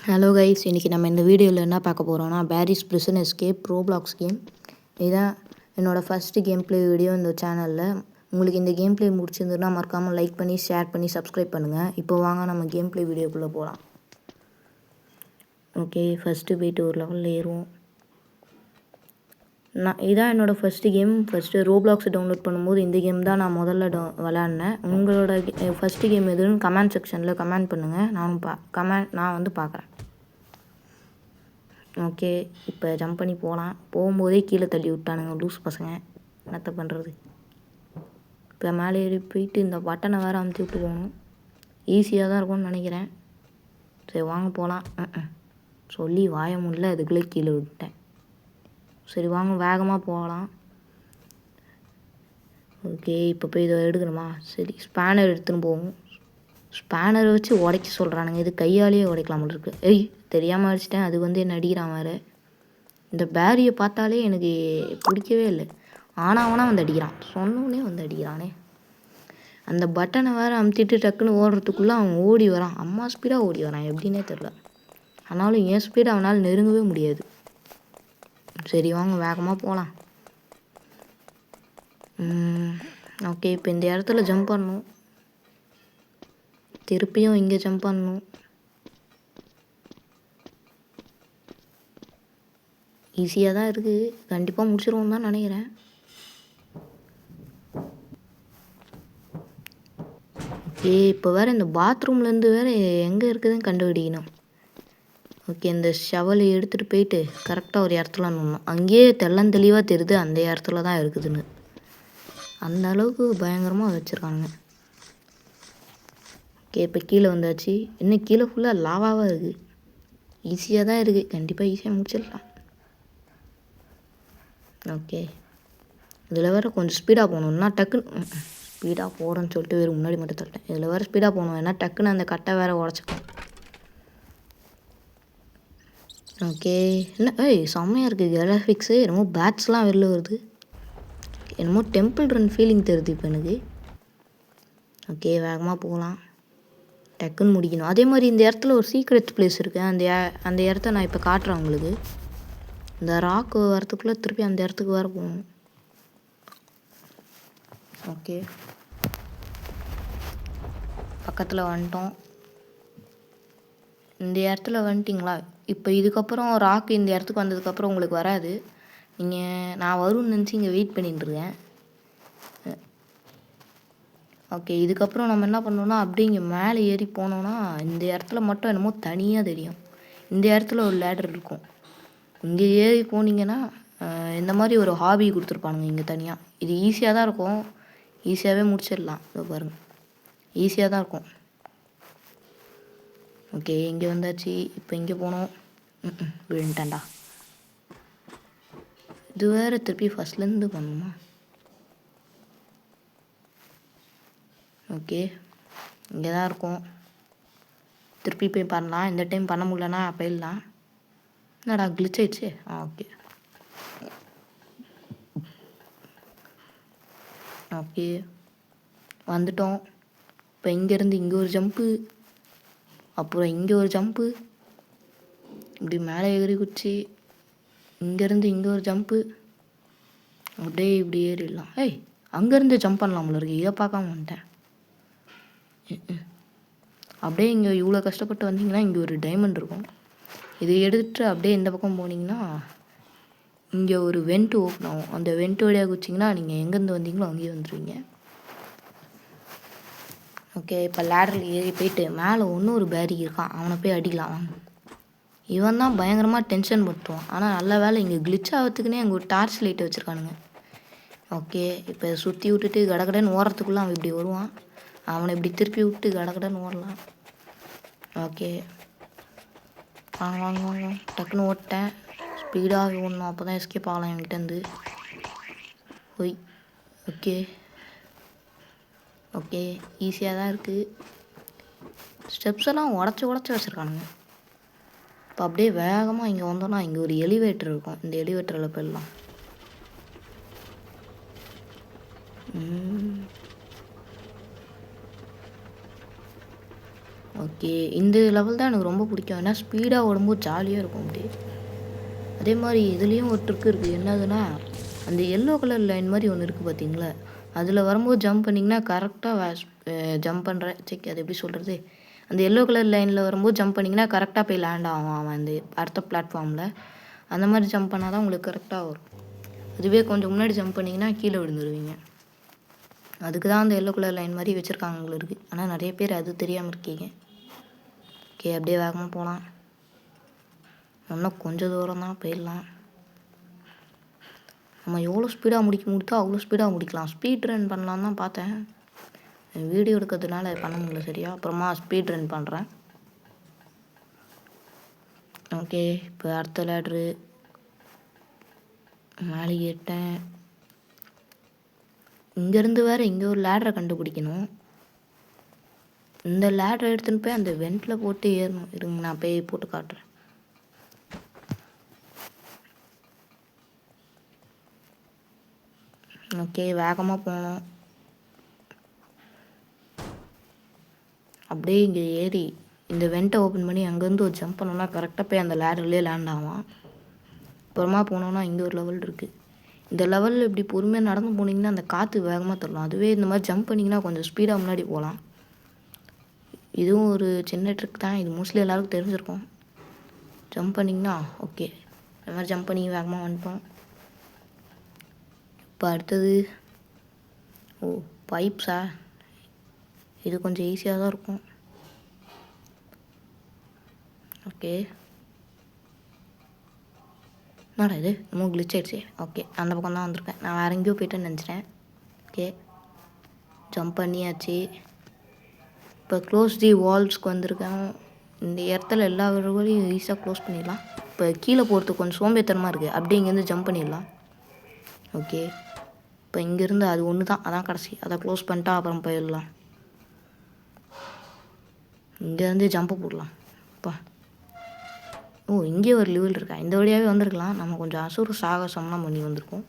Hello guys, இன்றைக்கி நம்ம இந்த வீடியோவில் என்ன பார்க்க போகிறோம்னா Paris prison escape Roblox game. இதுதான் என்னோடய ஃபஸ்ட்டு கேம் ப்ளே வீடியோ இந்த சேனலில். உங்களுக்கு இந்த கேம் ப்ளே முடிச்சிருந்ததுன்னா மறக்காமல் லைக் பண்ணி ஷேர் பண்ணி சப்ஸ்கிரைப் பண்ணுங்கள். இப்போ வாங்க நம்ம கேம் ப்ளே வீடியோக்குள்ளே போகலாம். ஓகே, ஃபஸ்ட்டு போய்ட்டு ஒரு லெவலில் ஏறுவோம். இதான் என்னோடய first game. First Roblox download பண்ணும்போது இந்த கேம் தான் நான் முதல்ல விளாட்னேன். உங்களோட ஃபஸ்ட்டு கேம் எதுன்னு கமெண்ட் செக்ஷனில் கமெண்ட் பண்ணுங்கள். நான் வந்து பார்க்குறேன். ஓகே, இப்போ ஜம்ப் பண்ணி போகலாம். போகும்போதே கீழே தள்ளி விட்டானுங்க லூஸ் பசங்க. என்னத்த பண்ணுறது? இப்போ மேலே ஏறி போயிட்டு இந்த பட்டனை வேறு அமுத்தி விட்டு போகணும். ஈஸியாக தான் இருக்கும்னு நினைக்கிறேன். சரி வாங்க போகலாம். சொல்லி வாய முடியல, அதுக்குள்ளே கீழே விட்டேன். சரி வாங்க வேகமாக போகலாம். ஓகே, இப்போ போய் இதை எடுக்கணுமா? சரி, ஸ்பேனர் எடுத்துன்னு போவோம். ஸ்பேனரை வச்சு உடைக்க சொல்கிறானுங்க. இது கையாலேயே உடைக்கலாம் இருக்கு. தெரியாமல் அடிச்சிட்டேன். அது வந்து என்ன அடிக்கிறான் வேறு. இந்த பேரியை பார்த்தாலே எனக்கு பிடிக்கவே இல்லை. ஆனால் வந்து அடிக்கிறான். சொன்னோடனே வந்து அடிக்கிறானே. அந்த பட்டனை வேறு அமுத்திட்டு டக்குன்னு ஓடுறதுக்குள்ளே அவன் ஓடி வரான். அம்மா ஸ்பீடாக ஓடி வரான், எப்படின்னே தெரில. ஆனாலும் என் ஸ்பீடு அவனால் நெருங்கவே முடியாது. சரி வாங்க வேகமாக போகலாம். ஓகே, இப்போ இந்த இடத்துல ஜம்ப் பண்ணணும். திருப்பியும் இங்கே ஜம்ப் பண்ணணும். ஈஸியாக தான் இருக்குது. கண்டிப்பாக முடிச்சிருவோம் தான் நினைக்கிறேன். ஓகே, இப்போ வேறு இந்த பாத்ரூம்லேருந்து வேறு எங்கே இருக்குதுன்னு கண்டுபிடிக்கணும். ஓகே, இந்த ஷவலை எடுத்துகிட்டு போயிட்டு கரெக்டாக ஒரு இடத்துல நின்னோம். அங்கேயே தெளிவாக தெரியுது அந்த இடத்துல தான் இருக்குதுன்னு. அந்த அளவுக்கு பயங்கரமாக வச்சுருக்கானுங்க. ஓகே, இப்போ கீழே வந்தாச்சு. இன்னும் கீழே ஃபுல்லாக லாவாக இருக்குது. ஈஸியாக தான் இருக்குது. கண்டிப்பாக ஈஸியாக முடிச்சிடலாம். ஓகே, இதில் வேறு கொஞ்சம் ஸ்பீடாக போகணும்னா டக்குன்னு ஸ்பீடாக போகிறேன்னு சொல்லிட்டு வேறு முன்னாடி மட்டும் தட்டேன். இதில் வேறு ஸ்பீடாக போகணும், ஏன்னா டக்குன்னு அந்த கட்டை வேறு உடச்சிக்கும். ஓகே, என்ன செம்மையாக இருக்குது கிராஃபிக்ஸு. என்னமோ பேட்ஸ்லாம் வெளில வருது. என்னமோ டெம்பிள் ரன் ஃபீலிங் தருது இப்போ எனக்கு. ஓகே, வேகமாக போகலாம். டக்குன்னு முடிக்கணும். அதே மாதிரி இந்த இடத்துல ஒரு சீக்ரெட் பிளேஸ் இருக்குது. அந்த இடத்த நான் இப்போ காட்டுறேன் உங்களுக்கு. இந்த ராக்கு வரத்துக்குள்ளே திருப்பி அந்த இடத்துக்கு வேறு போகணும். ஓகே, பக்கத்தில் வந்துட்டோம். இந்த இடத்துல வந்துட்டிங்களா? இப்போ இதுக்கப்புறம் ராக்கு இந்த இடத்துக்கு வந்ததுக்கப்புறம் உங்களுக்கு வராது. நான் வரும்னு நினச்சி இங்கே வெயிட் பண்ணிட்டுருக்கேன். ஓகே, இதுக்கப்புறம் நம்ம என்ன பண்ணோன்னா அப்படியே இங்கே மேலே ஏறி போனோன்னா இந்த இடத்துல மட்டும் என்னமோ தனியாக தெரியும். இந்த இடத்துல ஒரு லேடர் இருக்கும். இங்கே ஏறி போனீங்கன்னா இந்த மாதிரி ஒரு ஹாபி கொடுத்துருப்பானுங்க இங்கே தனியாக. இது ஈஸியாக தான் இருக்கும். ஈஸியாகவே முடிச்சிடலாம். இதோ பாருங்கள், ஈஸியாக தான் இருக்கும். ஓகே, இங்கே வந்தாச்சு. இப்போ இங்கே போனோம். விழுந்துட்டேன்டா. இது வேறு திருப்பி ஃபஸ்ட்லேருந்து பண்ணணுமா? ஓகே, இங்கே தான் இருக்கும். திருப்பி போய் பண்ணலாம். இந்த டைம் பண்ண முடியலன்னா போயிடலாம். என்னடா கிளிச் ஆயிடுச்சு? ஓகே ஓகே, வந்துட்டோம். இப்போ இங்கேருந்து இங்கே ஒரு ஜம்ப்பு, அப்புறம் இங்கே ஒரு ஜம்ப்பு, இப்படி மேலே ஏறி குச்சி, இங்கேருந்து இங்கே ஒரு ஜம்ப்பு, அப்படியே இப்படி ஏறிடலாம். அங்கேருந்து ஜம்ப் பண்ணலாம்ல இருக்கு. இதை பார்க்காம வந்துட்டேன். அப்படியே இங்கே இவ்வளோ கஷ்டப்பட்டு வந்தீங்கன்னா இங்கே ஒரு டைமண்ட் இருக்கும். இதை எடுத்துட்டு அப்படியே இந்த பக்கம் போனீங்கன்னா இங்கே ஒரு வெண்ட் ஓப்பன் ஆகும். அந்த வெண்ட் வழியாக குச்சிங்கன்னா நீங்கள் எங்கேருந்து வந்தீங்களோ அங்கேயே வந்துடுவீங்க. ஓகே, இப்போ லேடரில் ஏறி போயிட்டு மேலே ஒன்றும் ஒரு பேரி இருக்கான். அவனை போய் அடிக்கலாம். இவன் தான் பயங்கரமாக டென்ஷன் பட்டுருவான். ஆனால் நல்ல வேலை இங்கே கிளிச் ஆகிறதுக்குன்னே அங்கே ஒரு டார்ச் லைட்டை வச்சுருக்கானுங்க. ஓகே, இப்போ சுற்றி விட்டுட்டு கடகடன்னு ஓடுறதுக்குள்ளே அவன் இப்படி வருவான். அவனை இப்படி திருப்பி விட்டு கடகடன்னு ஓடலாம். ஓகே, வாங்க டக்குன்னு ஓட்டேன். ஸ்பீடாக ஓடணும், அப்போ தான் எஸ்கேப் ஆகலாம் என்கிட்டேருந்து. ஓய், ஓகே ஓகே, ஈஸியாக தான் இருக்குது. ஸ்டெப்ஸ் எல்லாம் உடச்சி வச்சுருக்கானுங்க. இப்போ அப்படியே வேகமாக இங்கே வந்தோன்னா இங்கே ஒரு எலிவேட்டர் இருக்கும். இந்த எலிவேட்டரில் போயிடலாம். ஓகே, இந்த லெவல் தான் எனக்கு ரொம்ப பிடிக்கும். ஏன்னா ஸ்பீடாக ஓடும்போது ஜாலியாக இருக்கும் அப்படியே. அதே மாதிரி இதுலேயும் ஒரு ட்ரிக் இருக்குது. என்னதுன்னா, அந்த எல்லோ கலர் லைன் மாதிரி ஒன்று இருக்குது பார்த்தீங்களா, அதில் வரும்போது ஜம்ப் பண்ணிங்கன்னா கரெக்டாக ஜம்ப் பண்ணுற அது எப்படி சொல்கிறது, அந்த எல்லோ கலர் லைனில் வரும்போது ஜம்ப் பண்ணிங்கன்னா கரெக்டாக போய் லேண்ட் ஆகும் அவன் அந்த அடுத்த பிளாட்ஃபார்மில். அந்த மாதிரி ஜம்ப் பண்ணால் தான் உங்களுக்கு கரெக்டாக வரும். அதுவே கொஞ்சம் முன்னாடி ஜம்ப் பண்ணிங்கன்னா கீழே விழுந்துருவீங்க. அதுக்கு தான் அந்த எல்லோ கலர் லைன் மாதிரி வச்சுருக்காங்க உங்களுக்கு. ஆனால் நிறைய பேர் அது தெரியாமல் இருக்கீங்க. ஓகே, அப்படியே வேகமாக போகலாம். இன்னும் கொஞ்சம் தூரம் தான், போயிடலாம். நம்ம எவ்வளோ ஸ்பீடாக முடித்தோ அவ்வளோ ஸ்பீடாக முடிக்கலாம். ஸ்பீட் ரன் பண்ணலான்னு தான் பார்த்தேன், வீடியோ எடுக்கிறதுனால பண்ண முடியல சரியா. அப்புறமா ஸ்பீட் ரன் பண்ணுறேன். ஓகே, இப்போ அடுத்த லேட்ரு மேலே ஏட்டேன். இங்கேருந்து வேறு இங்கே ஒரு லேடரை கண்டுபிடிக்கணும். இந்த லேடரை எடுத்துன்னு போய் அந்த வெண்ட்டில் போட்டு ஏறணும். இருங்க, நான் போய் போட்டு காட்டுறேன். ஓகே, வேகமாக போகணும். அப்படியே இங்கே ஏறி இந்த வெண்ட்டை ஓப்பன் பண்ணி அங்கேருந்து ஒரு ஜம்ப் பண்ணோன்னா கரெக்டாக போய் அந்த லேடர்லேயே லேண்ட் ஆகும். அப்புறமா போனோன்னா இங்கே ஒரு லெவல் இருக்குது. இந்த லெவலில் இப்படி பொறுமையாக நடந்து போனீங்கன்னா அந்த காற்று வேகமாக தரலாம். அதுவே இந்த மாதிரி ஜம்ப் பண்ணிங்கன்னா கொஞ்சம் ஸ்பீடாக முன்னாடி போகலாம். இதுவும் ஒரு சின்ன ட்ரிக் தான், இது மோஸ்ட்லி எல்லாருக்கும் தெரிஞ்சிருக்கும். ஜம்ப் பண்ணிங்கன்னா ஓகே, இந்த மாதிரி ஜம்ப் பண்ணி வேகமாக வந்துட்டோம். இப்போ அடுத்தது பைப்ஸா, இது கொஞ்சம் ஈஸியாக தான் இருக்கும். ஓகே, என்னடா இது இன்னும் கிளிச் ஆகிடுச்சு. ஓகே, அந்த பக்கம் தான் வந்திருக்கேன், நான் வேறு எங்கேயோ போய்ட்டேன்னு நினச்சிட்டேன். ஓகே, ஜம்ப் பண்ணியாச்சு. இப்போ க்ளோஸ் தி வால்ஸ்க்கு வந்திருக்கேன். இந்த இடத்துல எல்லா வீடுகளையும் ஈஸியாக க்ளோஸ் பண்ணிடலாம். இப்போ கீழே போகிறதுக்கு கொஞ்சம் சோம்பேத்தனமாக இருக்குது, அப்படியே இங்கேருந்து ஜம்ப் பண்ணிடலாம். ஓகே, இப்போ இங்கேருந்து அது ஒன்று தான், அதான் கடைசி, அதை க்ளோஸ் பண்ணிட்டா அப்புறம் போயிடலாம். இங்கேருந்து ஜம்ப்பு போடலாம். அப்பா, இங்கே ஒரு லெவல் இருக்கா, இந்த வழியாகவே வந்திருக்கலாம். நம்ம கொஞ்சம் அசுர சாகசம்லாம் பண்ணி வந்திருக்கோம்.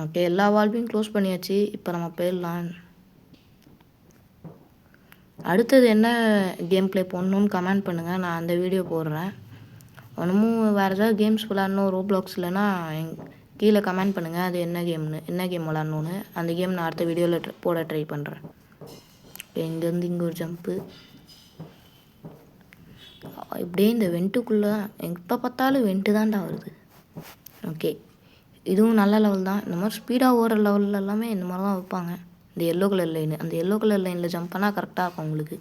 ஓகே, எல்லா வால்வையும் க்ளோஸ் பண்ணியாச்சு. இப்போ நம்ம போயிடலாம். அடுத்தது என்ன கேம் ப்ளே பண்ணணுன்னு கமெண்ட் பண்ணுங்கள், நான் அந்த வீடியோ போடுறேன். ஒன்றுமும் வேறு ஏதாவது கேம்ஸ் விளாட்ணும் ரோப்ளாக்ஸ் இல்லைன்னா கீழே கமெண்ட் பண்ணுங்கள், அது என்ன கேம் விளாட்ணுன்னு. அந்த கேம் நான் அடுத்த வீடியோவில் போட ட்ரை பண்ணுறேன். இங்கேருந்து இங்கே ஒரு ஜம்ப்பு. இப்படியே இந்த வெண்ட்டுக்குள்ளே தான் எப்போ பார்த்தாலும் வெண்ட்டு தான்டா வருது. ஓகே, இதுவும் நல்ல லெவல் தான். இந்த மாதிரி ஸ்பீடாக ஓடுற லெவலில் எல்லாமே இந்த மாதிரி தான் வைப்பாங்க. இந்த எல்லோ கலர் லைனு, அந்த எல்லோ கலர் லைனில் ஜம்ப் பண்ணால் கரெக்டாக இருக்கும் உங்களுக்கு.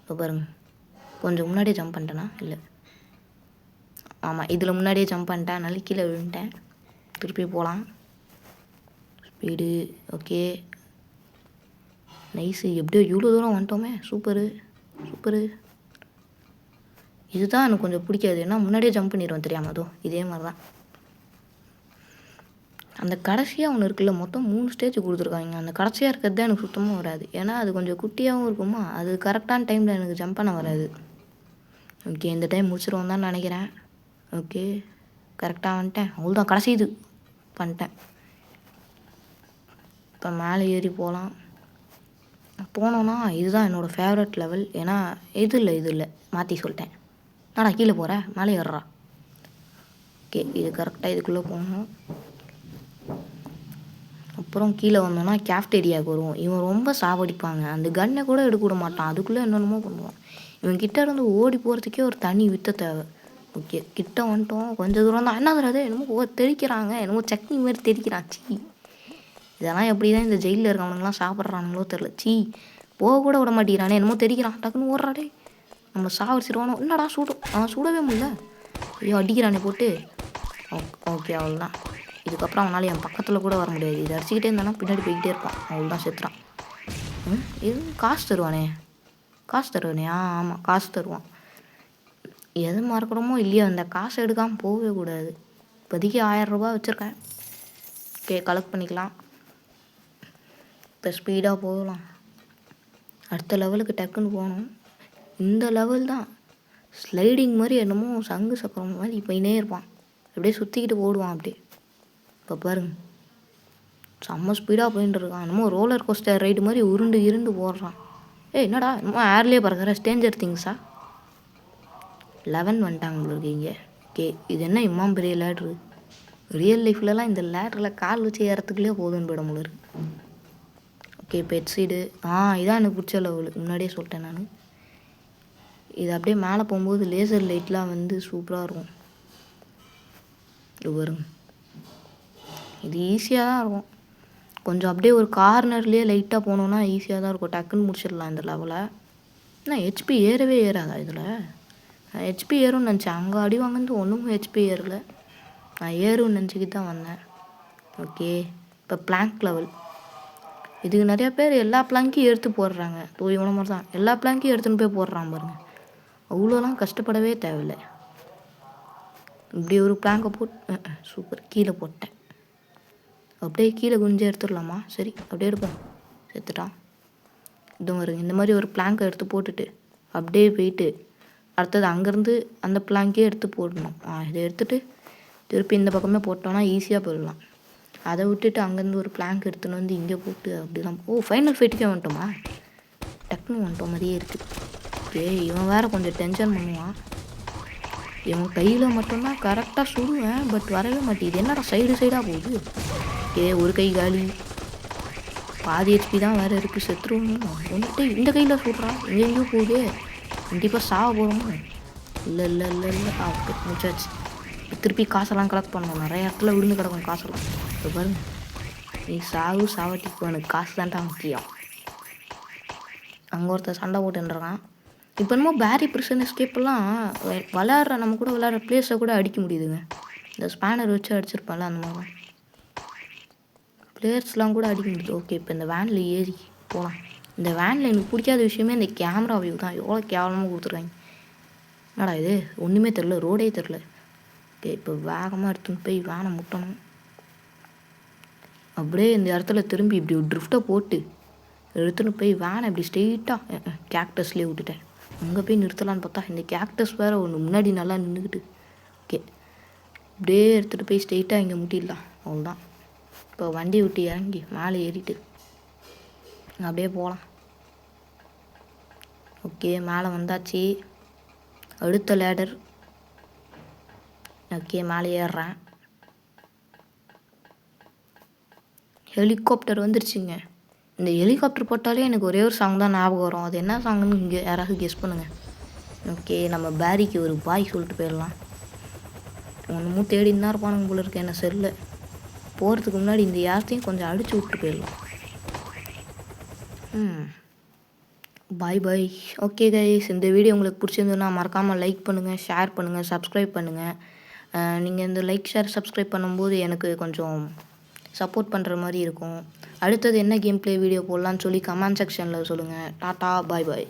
இப்போ பாருங்கள், கொஞ்சம் முன்னாடியே ஜம்ப் பண்ணிட்டேனா, இல்லை ஆமாம் இதில் முன்னாடியே ஜம்ப் பண்ணிட்டேன், அதனால கீழே விழுந்துட்டேன். திருப்பி போகலாம். Speed okay, nice. எப்படியோ இவ்வளோ தூரம் வந்துட்டோமே, சூப்பரு சூப்பரு. இதுதான் எனக்கு கொஞ்சம் பிடிக்காது, ஏன்னா முன்னாடியே ஜம்ப் பண்ணிடுவோம் தெரியாமதோ. இதே மாதிரி தான் அந்த கடைசியாக ஒன்று இருக்குல்ல, மொத்தம் 3 ஸ்டேஜ் கொடுத்துருக்காங்க. அந்த கடைசியாக இருக்கிறது தான் எனக்கு சுத்தமாக வராது, ஏன்னா அது கொஞ்சம் குட்டியாகவும் இருக்குமா, அது கரெக்டான டைமில் எனக்கு ஜம்ப் பண்ண வராது. ஓகே, இந்த டைம் முடிச்சிருவோம் தான் நினைக்கிறேன். ஓகே, கரெக்டாக வந்துட்டேன். அவ்வளோதான், கடைசி இது பண்ணிட்டேன். இப்போ மேலே ஏறி போனோன்னா இதுதான் என்னோடய ஃபேவரட் லெவல். ஏன்னா இது இல்லை மாற்றி சொல்லிட்டேன். நான் கீழே போகிறேன், மேலே ஏறுறா. ஓகே, இது கரெக்டாக இதுக்குள்ளே போகணும். அப்புறம் கீழே வந்தோன்னா கேஃப்டேரியாவுக்கு வருவோம். இவன் ரொம்ப சாவடிப்பாங்க, அந்த கன்னை கூட எடுக்க விட மாட்டான், அதுக்குள்ளே என்னென்னமோ பண்ணுவான். இவன் கிட்டே இருந்து ஓடி போகிறதுக்கே ஒரு தனி வித்த தேவை. ஓகே, கிட்ட வந்துட்டோம், கொஞ்சம் தூரம் தான். என்ன தராது, என்னமோ தெரிக்கிறாங்க, என்னமோ சட்னி மாதிரி தெரிக்கிறான். சீ, இதெல்லாம் எப்படி தான் இந்த ஜெயிலில் இருக்கவனுங்களாம் சாப்பிட்றானுங்களோ தெரில. சீ, போக கூட விட மாட்டேங்கிறானே, என்னமோ தெரிக்கிறான். டக்குன்னு ஓடுறாடே, நம்ம சாவடிச்சிருவானோ. என்னடா சுடவே முடியல. ஐயோ, அடிக்கிறானே போட்டு. ஓகே, அவ்வளோதான். இதுக்கப்புறம் அவனால் என் பக்கத்தில் கூட வர முடியாது. இதை அடிச்சுக்கிட்டே இருந்தானா பின்னாடி போய்கிட்டே இருப்பான். அவ்வளோதான், செத்துறான். இது காசு தருவானே. ஆமாம், காசு தருவான். எது மறக்கிறோமோ இல்லையோ அந்த காசை எடுக்காமல் போகவே கூடாது. இப்போதைக்கு 1000 ரூபா வச்சுருக்கேன். ஓகே, கலெக்ட் பண்ணிக்கலாம். இப்போ ஸ்பீடாக போகலாம். அடுத்த லெவலுக்கு டக்குன்னு போகணும். இந்த லெவல் தான் ஸ்லைடிங் மாதிரி, என்னமோ சங்கு சக்கரம் மாதிரி போயினே இருப்பான். அப்படியே சுற்றிக்கிட்டு ஓடுவான் அப்படியே. இப்போ பாருங்க, செம்ம ஸ்பீடாக போயிட்டு இருக்கான். என்னமோ ரோலர் கோஸ்டர் ரைடு மாதிரி உருண்டு இருண்டு போடுறான். என்னடா என்னமோ ஏர்லேயே பறக்கிற ஸ்டேஞ்சர் திங்ஸா? 11 வந்துட்டாங்க உங்களுக்கு இங்கே. ஓகே, இது என்ன இம்மாம் பெரிய லேட்ரு? ரியல் லைஃப்லலாம் இந்த லேட்ரில் கால் வச்சு ஏறத்துக்குள்ளே போதுன்னு போயிட முடியாது. ஓகே, பெட் சைடு இதான் எனக்கு பிடிச்ச லெவலு. முன்னாடியே சொல்லிட்டேன் நான். இது அப்படியே மேலே போகும்போது லேசர் லைட்லாம் வந்து சூப்பராக இருக்கும். இது வரும். இது ஈஸியாக தான் இருக்கும். கொஞ்சம் அப்படியே ஒரு கார்னர்லேயே லைட்டாக போனோன்னா ஈஸியாக தான் இருக்கும். டக்குன்னு முடிச்சிடலாம் இந்த லெவலை. ஆனால் ஹெச்பி ஏறவே ஏறாதா இதில்? நான் ஹெச்பி ஏறும்னு நினச்சேன். அங்கே அடி வாங்கினது ஒன்றும் ஹெச்பி ஏறலை. நான் ஏறும்னு நினச்சிக்கிட்டு தான் வந்தேன். ஓகே, இப்போ பிளாங்க் லெவல். இதுக்கு நிறையா பேர் எல்லா பிளாங்கையும் எடுத்து போடுறாங்க. இவன மாதிரி தான் எல்லா பிளாங்கையும் எடுத்துன்னு போய் போடுறான் பாருங்க. அவ்வளோலாம் கஷ்டப்படவே தேவையில்லை. இப்படி ஒரு பிளாங்கை போட்டு சூப்பர் கீழே போட்டேன். அப்படியே கீழே குஞ்சு எடுத்துடலாமா? சரி, அப்படியே எடுப்போம். செத்துட்டான். இதுவும் வருங்க. இந்த மாதிரி ஒரு பிளாங்கை எடுத்து போட்டுட்டு அப்படியே போயிட்டு அடுத்தது அங்கேருந்து அந்த பிளாங்கே எடுத்து போடணும். இதை எடுத்துகிட்டு திருப்பி இந்த பக்கமே போட்டோன்னா ஈஸியாக போயிடலாம். அதை விட்டுட்டு அங்கேருந்து ஒரு பிளாங்க் எடுத்துன்னு வந்து இங்கே போட்டு அப்படிலாம். ஃபைனல் ஃபைட்டுக்கே வந்துட்டோமா? டக்குன்னு வந்துட்டோம் மாதிரியே இருக்குது. இவன் வேறு கொஞ்சம் டென்ஷன் பண்ணுவான். இவன் கையில் மட்டும்தான் கரெக்டாக சுடுவேன், பட் வரவே மாட்டேங்குது. என்னடா சைடு சைடாக போகுது? ஒரு கை காலி, பாதி ஹெச்பி தான் வேறு இருக்குது. செத்துருவோம். வந்துட்டு இந்த கையில் சுடுறான், எங்கேயும் போகுது. கண்டிப்பாக சாவ போகிறோமோ? இல்லை இல்லை இல்லை இல்லை ஓகே, முடிச்சாச்சு. திருப்பி காசெல்லாம் கலெக்ட் பண்ணணும். நிறைய இடத்துல விழுந்து கிடக்கும் காசெல்லாம். இப்போ பாருங்க, நீ சாவட்டிக்கு எனக்கு காசு தான்டா முக்கியம். அங்கே ஒருத்தர் சண்டை போட்டுன்றான். இப்போ என்னமோ பேரி பிரிசன் எஸ்கேப்லாம் விளையாடுற நம்ம கூட விளையாடுற பிளேஸை கூட அடிக்க முடியுதுங்க. இந்த ஸ்பேனர் வச்சு அடிச்சிருப்பான்ல அந்த மாதிரி பிளேயர்ஸ்லாம் கூட அடிக்க முடியுது. ஓகே, இப்போ இந்த வேனில் ஏறி போகலாம். இந்த வேனில் எனக்கு பிடிக்காத விஷயமே இந்த கேமரா வியூ தான். எவ்வளோ கேவலமாக கொடுத்துருக்காங்க. என்னடா இது ஒன்றுமே தெரில, ரோடே தெரில. ஓகே, இப்போ வேகமாக எடுத்துன்னு போய் வேனை முட்டணும். அப்படியே இந்த இடத்துல திரும்பி இப்படி ஒரு ட்ரிஃப்ட்டை போட்டு எடுத்துன்னு போய் வேனை இப்படி ஸ்ட்ரெயிட்டாக கேக்டஸ்லேயே விட்டுட்டேன். அங்கே போய் நிறுத்தலான்னு பார்த்தா இந்த கேக்டஸ் வேறு ஒன்று முன்னாடி நல்லா நின்றுக்கிட்டு. ஓகே, இப்படியே எடுத்துகிட்டு போய் ஸ்ட்ரெயிட்டாக இங்கே முட்டிடலாம். அவ்வளோதான். இப்போ வண்டி விட்டு இறங்கி மேலே ஏறிட்டு அப்படியே போகலாம். ஓகே, மேலே வந்தாச்சு. அடுத்த லேடர். ஓகே, மேலே ஏறுறேன். ஹெலிகாப்டர் வந்துருச்சுங்க. இந்த ஹெலிகாப்டர் போட்டாலே எனக்கு ஒரே ஒரு சாங் தான் ஞாபகம் வரும். அது என்ன சாங்குன்னு இங்கே யாராவது கெஸ் பண்ணுங்கள். ஓகே, நம்ம பேரிக்கு ஒரு பாய் சொல்லிட்டு போயிடலாம். ஒன்றுமும் தேடின்னு தான் இருப்பானுங்க போல இருக்கு. என்ன செல்ல போகிறதுக்கு முன்னாடி இந்த யார்த்தையும் கொஞ்சம் அடிச்சு விட்டு போயிடலாம். பாய் பாய். ஓகே கைஸ், இந்த வீடியோ உங்களுக்கு பிடிச்சிருந்ததுன்னா மறக்காமல் லைக் பண்ணுங்கள், ஷேர் பண்ணுங்கள், சப்ஸ்கிரைப் பண்ணுங்கள். நீங்கள் இந்த லைக் ஷேர் சப்ஸ்கிரைப் பண்ணும்போது எனக்கு கொஞ்சம் சப்போர்ட் பண்ணுற மாதிரி இருக்கும். அடுத்தது என்ன கேம் ப்ளே வீடியோ போடலான்னு சொல்லி கமெண்ட் செக்ஷனில் சொல்லுங்கள். டாட்டா, பாய் பாய்.